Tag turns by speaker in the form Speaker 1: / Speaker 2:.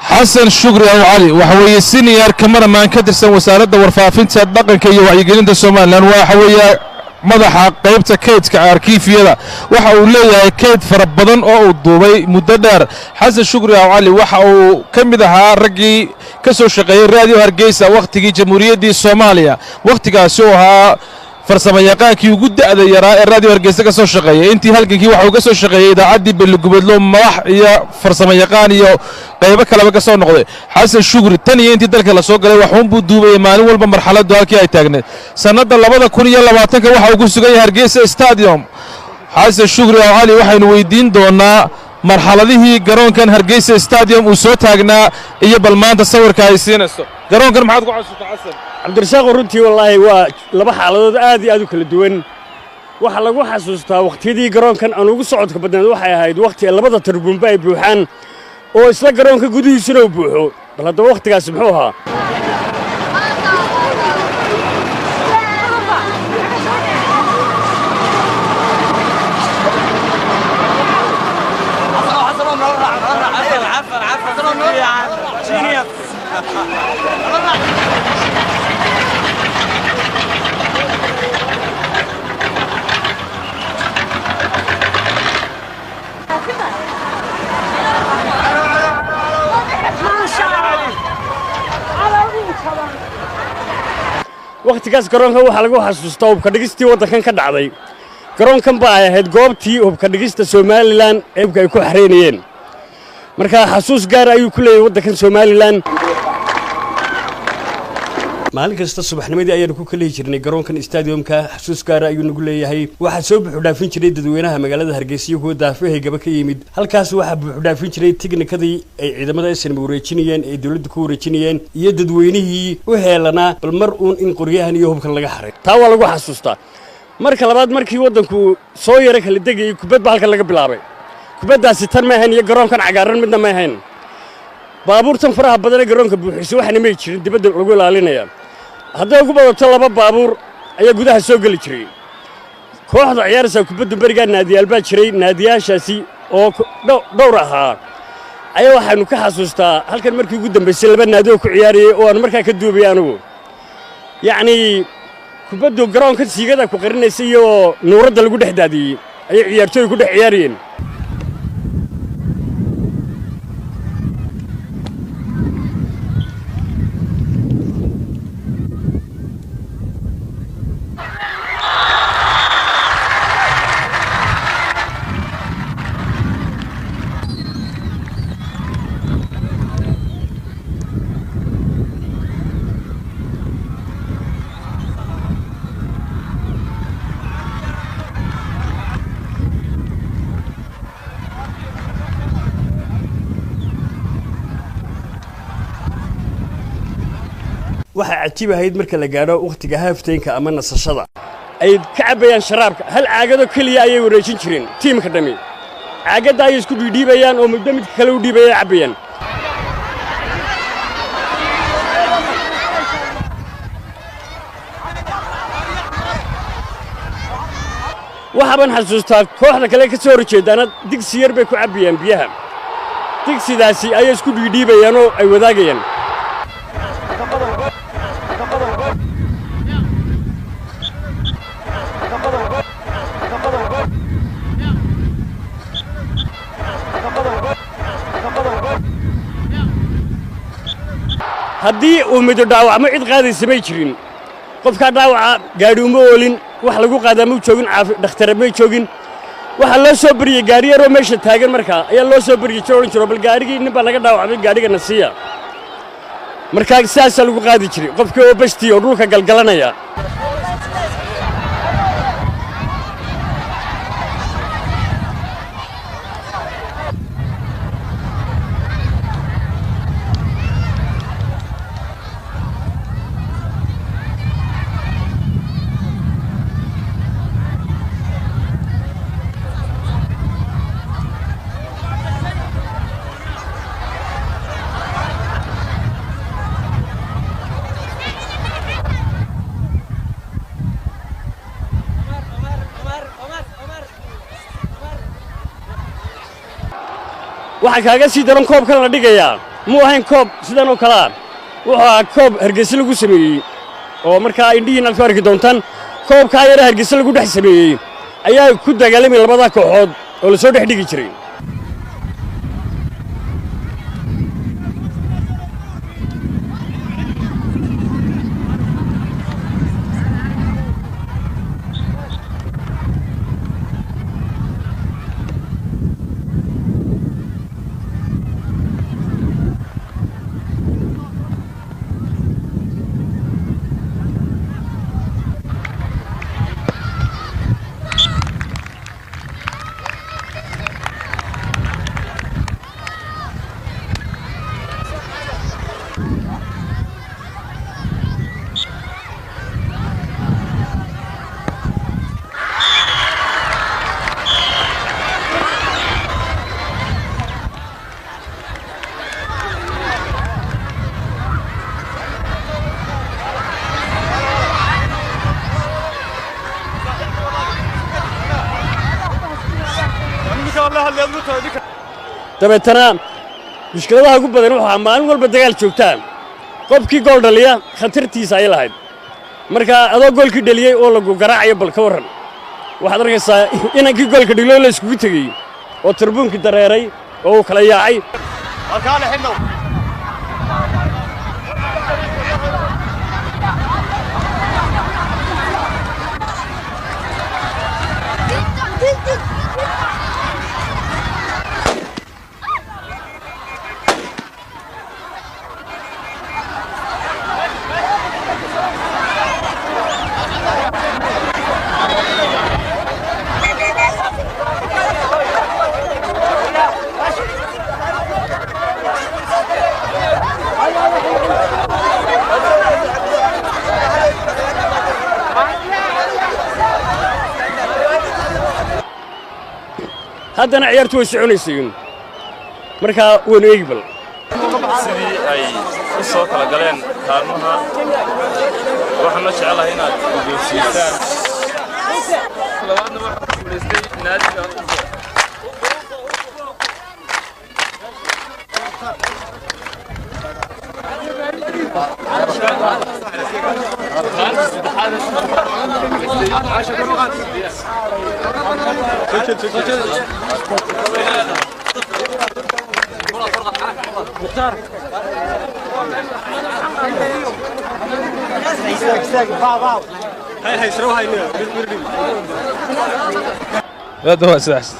Speaker 1: حسن شكري أو علي وحوي سينيور كاميرامان كدرسن وزارة warfaafinta dhaqanka iyo wacyigelinta Soomaaliland waxa madaxa qaybta kaydka arkiifyada waxa uu leeyahay kayd fara badan oo uu duubay muddo dheer xasan shukri aw cali waxa uu kamid ahaa ragii ka soo shaqeeyay raadiyo Hargeysa waqtigii jamhuuriyaddii Soomaaliya waqtigaas oo ahaa farsamayaqaankii ugu da'da yaraa ee raadiyo Hargeysa ka soo shaqeeyay intii halkankii waxa uu ka soo shaqeeyay idaacaddii Beelgubadlo madax iyo farsamayaqaan iyo qaybo kale ka soo noqday xasan shukri tan iyo intii dalka la soo galay waxaan buu duubay maalin walba marxaladdu halkii ay taagneed sanada 2020 waxa uu ku sugan yahay Hargeysa Stadium xasan shukri aw cali waxaynu weydiin doonaa marxaladihii garoonkan Hargeysa Stadium uu soo taagnaa iyo bal maanta sawirka ay siinayso garoonkan maxaad ku xasuustaa xasan
Speaker 2: cabdirasaaq runtii wallahi waa laba xaaladood aad iyo aad u kala duwan waxa lagu xasuustaa waqtiyadii garoonkan aan ugu socodka badnaan waxay ahayd waqti labada turbunba ay buuxaan oo isla garoonka gudihiisuna uu buuxo bal hadda waqtigaas muxuu ahaa waqtigaas garoonka waxa lagu xasuustaa hubka dhigistii waddankan ka dhacday garoonkan baa ahayd goobtii hubka dhigista Soomaaliland ee ay ku xareynayeen marka xasuus gaar ayuu ku leeyahay waddankan Soomaaliland maalin kasta subaxnimadii ayaan ku kaleey jirnay garoonkan stadiumka xasuus gaar ayuu nagu leeyahay waxa soo buux dhaafin jiray dadweynaha magaalada Hargeysa oo daafahay gaba ka yimid halkaas waxa buux dhaafin jiray tignikadii ay ciidamada aysan wareejinayeen ee dawladdu ku wareejinayeen iyo dadweynihii u heelana bal mar uun in qoryahan iyo hubkan laga xaray taa waa lagu xasuustaa marka labaad markii waddanku soo yara kala degay kubad halka laga bilaabay kubadaasi tan ma ahayn iyo garoonkan cagaaran midna ma ahayn baabuurtan faraha badan ee garoonka buuxisay waxna ma jirin dibadda lagu ilaalinaya hadday ugu badato laba baabuur ayaa gudaha soo gali jiray kooxda ciyaaraysa kubadda bariga naadiyaal baa jiray naadiyaashaasi oo dhowr ahaa ayaa waxaanu ka xasuustaa halkan markii ugu dambeysay laba naadi oo ku ciyaarayay oo aan markaa ka duubay anigu yacni kubaddu garoonka siigada ku qarinaysay iyo nuuradda lagu dhex daadiyey ayay ciyaartooy ku dhex ciyaarayeen waxa cajiib ahayd marka la gaaro waqtiga haafteenka ama nasashada ay ka cabayaan sharaabka hal caagado kaliya ayay wareejin jireen tiimka dhami caagada ay isku dhiibayaan oo muddo mid kale u dhiibaya cabayaan waxaan xasuustaa kooxda kale ka soo horjeedana digsi yar bay ku cabayaan biyaha digsidaasi ay isku dhiibayaan oo ay wadaagayaan haddii uu mido dhaawacmo cid qaadaysa may jirin qofka dhaawaca gaari uma oolin wax lagu qaadaa ma joogin dhakhtar ma joogin waxa loo soo bariyay gaari yar oo meesha taagan markaa ayaa loo soo bariyay jiro bal gaarigii nin baa laga dhaawacay gaariga nasiya markaa saas lagu qaadi jiray qofkii oo bashtii oo dhulka galgalanaya waxa kaaga sii daran koobkan la dhigayaa muu ahayn koob sidan oo kala waxa koob Hargeysa lagu sameeyay oo markaa indhihiina ku arki doontaan koobka yar Hargeysa lagu dhex sameeyay ayaa ku dagaalamay labada kooxood oo la soo dhex dhigi jiray dabeetana mushkiladaha ugu badan waxa maalin walba dagaal joogtaan qofkii gool dhaliya khatartiisa ay lahayd marka adoo goolkii dhaliyay oo lagu garaacayo bal ka waran waxaad arkaysaa inankii goolka dhaliyo la isku tagay oo turbuunkii dareeray oo uu kala yaacay halkaan xidhno haddana ciyaartu way soconaysay markaa waynu eegi bal
Speaker 3: sidii ay u soo kala galeen kaalmaha waxaan la jecelahay inaad guddoonsiisaan labaadna waxaa ku guulaystay naadiga
Speaker 1: لا ده هو أساس